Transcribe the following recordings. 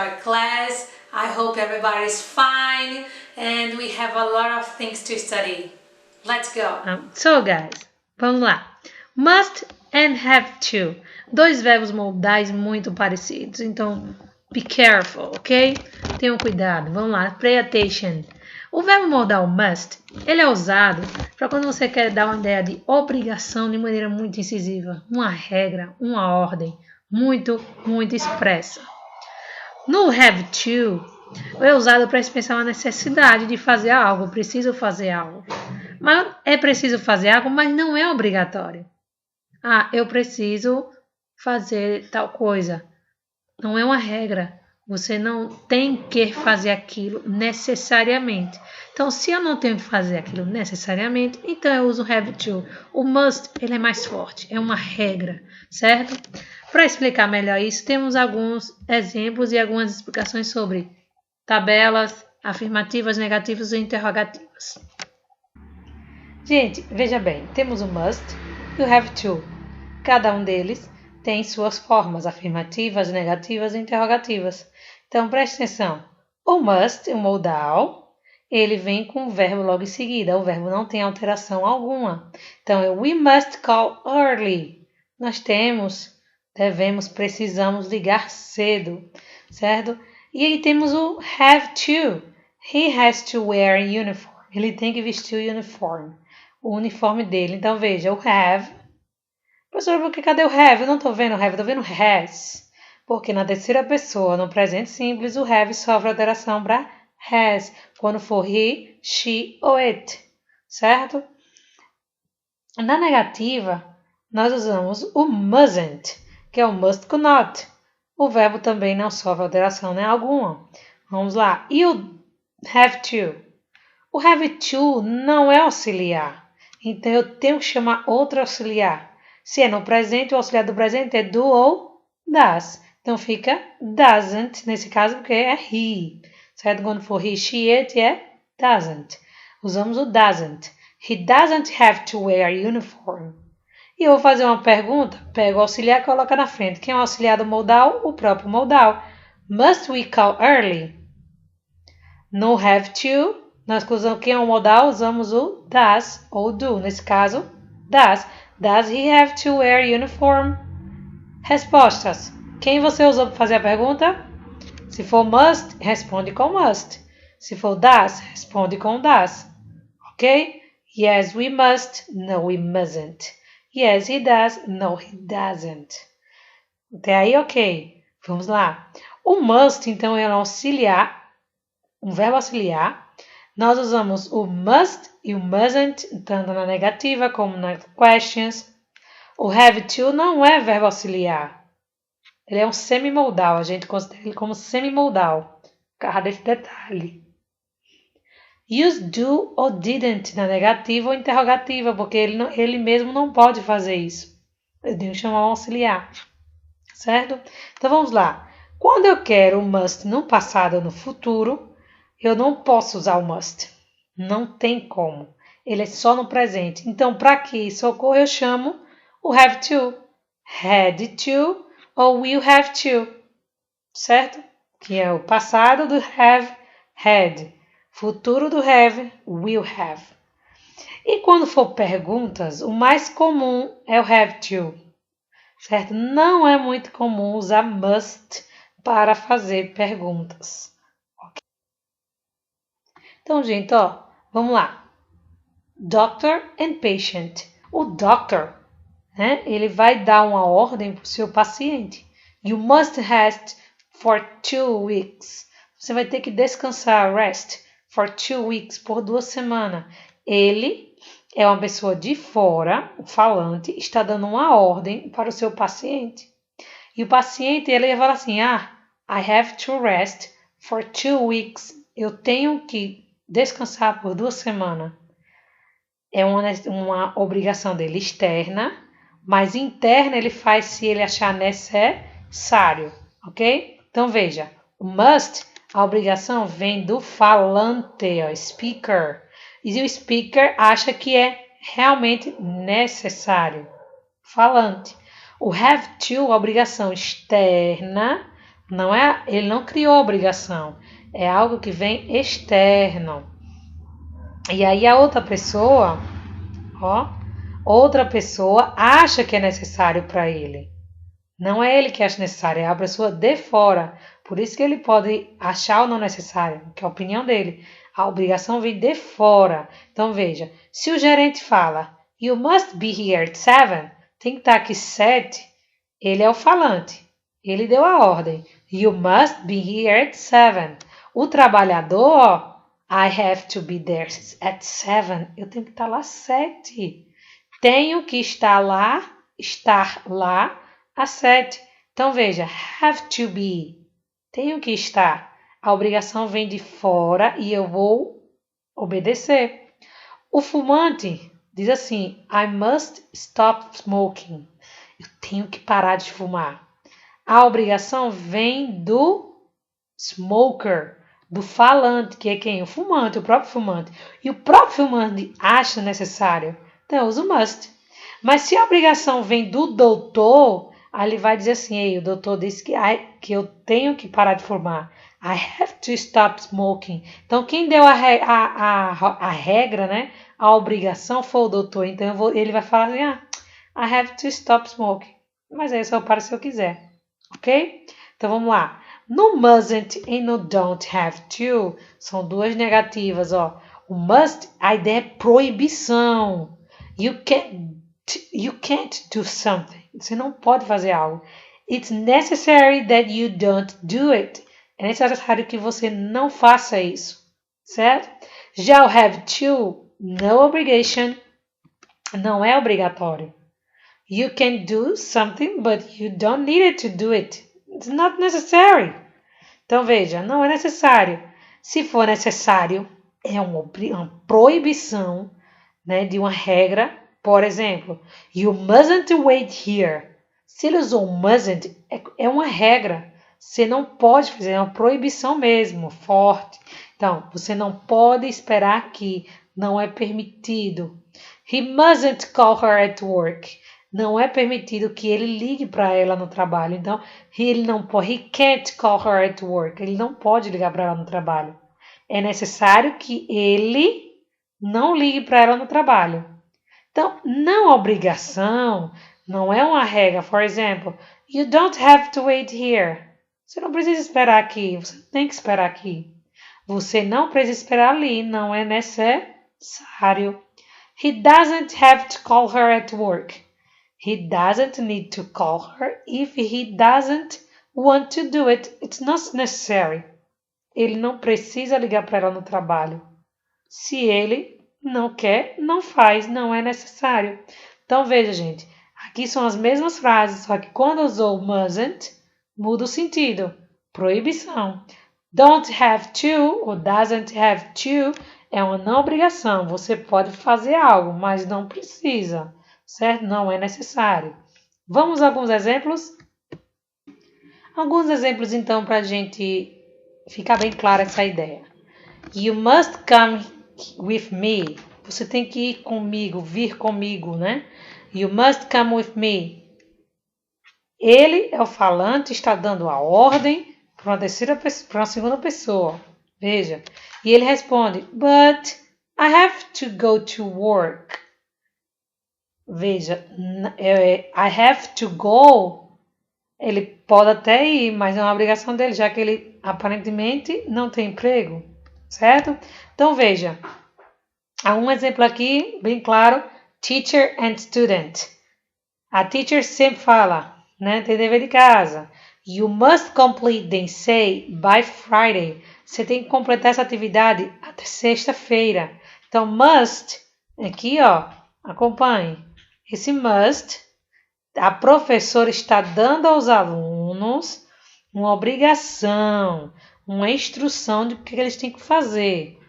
our class. I hope everybody's fine and we have a lot of things to study. Let's go. So guys, vamos lá. Must and have to. Dois verbos modais muito parecidos. Então, be careful, ok? Tenham cuidado. Vamos lá, pay attention. O verbo modal must, ele é usado para quando você quer dar uma ideia de obrigação de maneira muito incisiva. Uma regra, uma ordem muito expressa. No have to, é usado para expressar uma necessidade de fazer algo. Preciso fazer algo. Mas é preciso fazer algo, mas não é obrigatório. Eu preciso fazer tal coisa. Não é uma regra. Você não tem que fazer aquilo necessariamente. Então, se eu não tenho que fazer aquilo necessariamente, então eu uso have to. O must, ele é mais forte. É uma regra, certo? Para explicar melhor isso, temos alguns exemplos e algumas explicações sobre tabelas, afirmativas, negativas e interrogativas. Gente, veja bem, temos o must e o have to. Cada um deles tem suas formas afirmativas, negativas e interrogativas. Então, preste atenção. O must, o modal, ele vem com o verbo logo em seguida. O verbo não tem alteração alguma. Então, é we must call early. Nós precisamos ligar cedo, certo? E aí temos o have to. He has to wear a uniform. Ele tem que vestir o uniforme dele. Então, veja, o have. Professor, cadê o have? Eu não estou vendo o have, estou vendo has. Porque na terceira pessoa, no presente simples, o have sofre alteração para has. Quando for he, she ou it. Certo? Na negativa, nós usamos o mustn't, que é o must com not. O verbo também não sofre alteração alguma. Vamos lá. E o have to? O have to não é auxiliar. Então, eu tenho que chamar outro auxiliar. Se é no presente, o auxiliar do presente é do ou does. Então, fica doesn't, nesse caso, porque é he. Certo? Quando for he, she, it, é doesn't. Usamos o doesn't. He doesn't have to wear a uniform. E eu vou fazer uma pergunta, pego o auxiliar e coloco na frente. Quem é o auxiliar do modal? O próprio modal. Must we call early? No have to. Nós usamos quem é o modal? Usamos o does ou do. Nesse caso, does. Does he have to wear uniform? Respostas. Quem você usou para fazer a pergunta? Se for must, responde com must. Se for does, responde com does. Ok? Yes, we must. No, we mustn't. Yes, he does. No, he doesn't. Até aí, ok. Vamos lá. O must, então, é um auxiliar, um verbo auxiliar. Nós usamos o must e o mustn't, tanto na negativa como nas questions. O have to não é verbo auxiliar. Ele é um semimodal. A gente considera ele como semimodal. Por causa desse detalhe. Use do ou didn't na negativa ou interrogativa, porque ele mesmo não pode fazer isso. Eu tenho que chamar um auxiliar. Certo? Então vamos lá. Quando eu quero o must no passado ou no futuro, eu não posso usar o must. Não tem como. Ele é só no presente. Então, para que isso ocorra, eu chamo o have to. Had to ou will have to. Certo? Que é o passado do have, had. Futuro do have, will have. E quando for perguntas, o mais comum é o have to. Certo? Não é muito comum usar must para fazer perguntas. Então, gente, vamos lá. Doctor and patient. O doctor, ele vai dar uma ordem para o seu paciente. You must rest for 2 weeks. Você vai ter que descansar, rest, for 2 weeks, por 2 semanas. Ele é uma pessoa de fora, o falante, está dando uma ordem para o seu paciente. E o paciente, ele vai falar assim, I have to rest for 2 weeks. Eu tenho que descansar por 2 semanas. É uma obrigação dele externa, mas interna ele faz se ele achar necessário, ok? Então veja, o must, a obrigação vem do falante, speaker. E o speaker acha que é realmente necessário. Falante. O have to, a obrigação externa, Não é, ele não criou obrigação. É algo que vem externo. E aí a outra pessoa, acha que é necessário para ele. Não é ele que acha necessário, é a pessoa de fora. Por isso que ele pode achar ou não necessário, que é a opinião dele. A obrigação vem de fora. Então veja, se o gerente fala, you must be here at 7, tem que estar aqui 7, ele é o falante. Ele deu a ordem. You must be here at 7. O trabalhador, I have to be there at 7. Eu tenho que estar lá 7. Tenho que estar lá às 7. Então veja, have to be. Tenho que estar. A obrigação vem de fora e eu vou obedecer. O fumante diz assim, I must stop smoking. Eu tenho que parar de fumar. A obrigação vem do smoker, do falante, que é quem? O fumante, o próprio fumante. E o próprio fumante acha necessário. Então, usa o must. Mas se a obrigação vem do doutor, aí ele vai dizer assim, ei, o doutor disse que eu tenho que parar de fumar. I have to stop smoking. Então, quem deu a regra, né? A obrigação foi o doutor. Então, ele vai falar assim, I have to stop smoking. Mas aí eu só paro se eu quiser. Ok? Então, vamos lá. No mustn't e no don't have to são duas negativas, ó. O must, a ideia é proibição. You can't do something. Você não pode fazer algo. It's necessary that you don't do it. É necessário que você não faça isso. Certo? Já o have to, no obligation, não é obrigatório. You can do something, but you don't need it to do it. It's not necessary. Então, veja, não é necessário. Se for necessário, é uma proibição, né, de uma regra. Por exemplo, you mustn't wait here. Se ele usou mustn't, é uma regra. Você não pode fazer, é uma proibição mesmo, forte. Então, você não pode esperar aqui. Não é permitido. He mustn't call her at work. Não é permitido que ele ligue para ela no trabalho. Então, ele não pode. He can't call her at work. Ele não pode ligar para ela no trabalho. É necessário que ele não ligue para ela no trabalho. Então, não é obrigação, não é uma regra. For example, you don't have to wait here. Você não precisa esperar aqui. Você tem que esperar aqui. Você não precisa esperar ali. Não é necessário. He doesn't have to call her at work. He doesn't need to call her if he doesn't want to do it. It's not necessary. Ele não precisa ligar para ela no trabalho. Se ele não quer, não faz, não é necessário. Então veja, gente, aqui são as mesmas frases, só que quando usou mustn't, muda o sentido. Proibição. Don't have to ou doesn't have to é uma não obrigação. Você pode fazer algo, mas não precisa. Certo? Não é necessário. Vamos a alguns exemplos? Alguns exemplos, então, para a gente ficar bem clara essa ideia. You must come with me. Você tem que ir comigo, vir comigo, né? You must come with me. Ele é o falante, está dando a ordem para uma segunda pessoa. Veja. E ele responde, but I have to go to work. Veja, I have to go, ele pode até ir, mas é uma obrigação dele, já que ele aparentemente não tem emprego, certo? Então veja, há um exemplo aqui, bem claro, teacher and student. A teacher sempre fala, né, tem dever de casa. You must complete the essay by Friday. Você tem que completar essa atividade até sexta-feira. Então, must, aqui ó, acompanhe. Esse must, a professora está dando aos alunos uma obrigação, uma instrução de o que eles têm que fazer.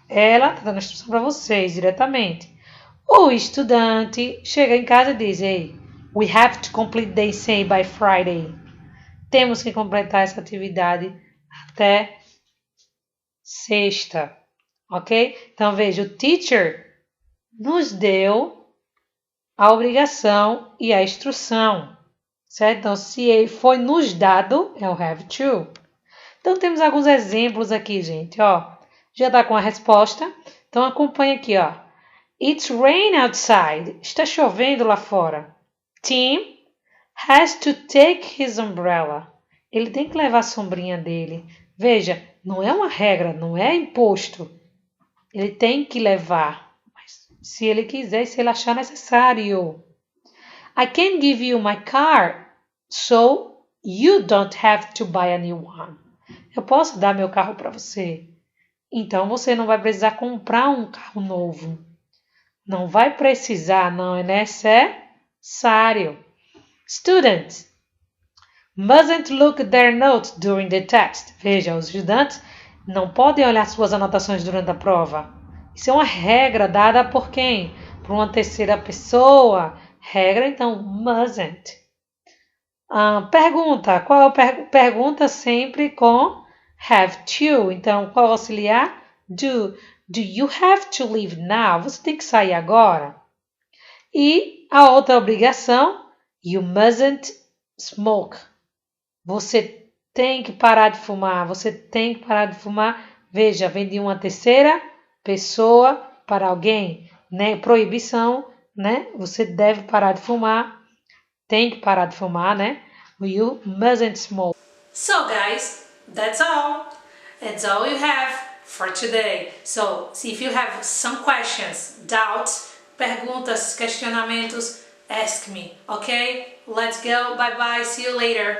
Ela está dando a instrução para vocês diretamente. O estudante chega em casa e diz, hey, we have to complete the essay by Friday. Temos que completar essa atividade até sexta, ok? Então veja, o teacher nos deu a obrigação e a instrução, certo? Então, se foi nos dado, é o have to. Então, temos alguns exemplos aqui, gente, ó. Já dá com a resposta. Então, acompanha aqui, ó. It's rain outside. Está chovendo lá fora. Tim has to take his umbrella. Ele tem que levar a sombrinha dele. Veja, não é uma regra, não é imposto. Ele tem que levar, mas se ele quiser, se ele achar necessário. I can give you my car, so you don't have to buy a new one. Eu posso dar meu carro para você. Então você não vai precisar comprar um carro novo. Não vai precisar, não é necessário. Students mustn't look at their notes during the test. Veja, os estudantes não podem olhar suas anotações durante a prova. Isso é uma regra dada por quem? Por uma terceira pessoa. Regra, então, mustn't. Pergunta. Qual pergunta sempre com have to? Então, qual auxiliar? Do. Do you have to leave now? Você tem que sair agora. E a outra obrigação, you mustn't smoke. Você tem que parar de fumar. Você tem que parar de fumar. Veja, vem de uma terceira pessoa para alguém, né? Proibição, né? Você deve parar de fumar. Tem que parar de fumar, né? You mustn't smoke. So guys, that's all. That's all you have for today. So, if you have some questions, doubts, perguntas, questionamentos, ask me, okay? Let's go. Bye bye. See you later.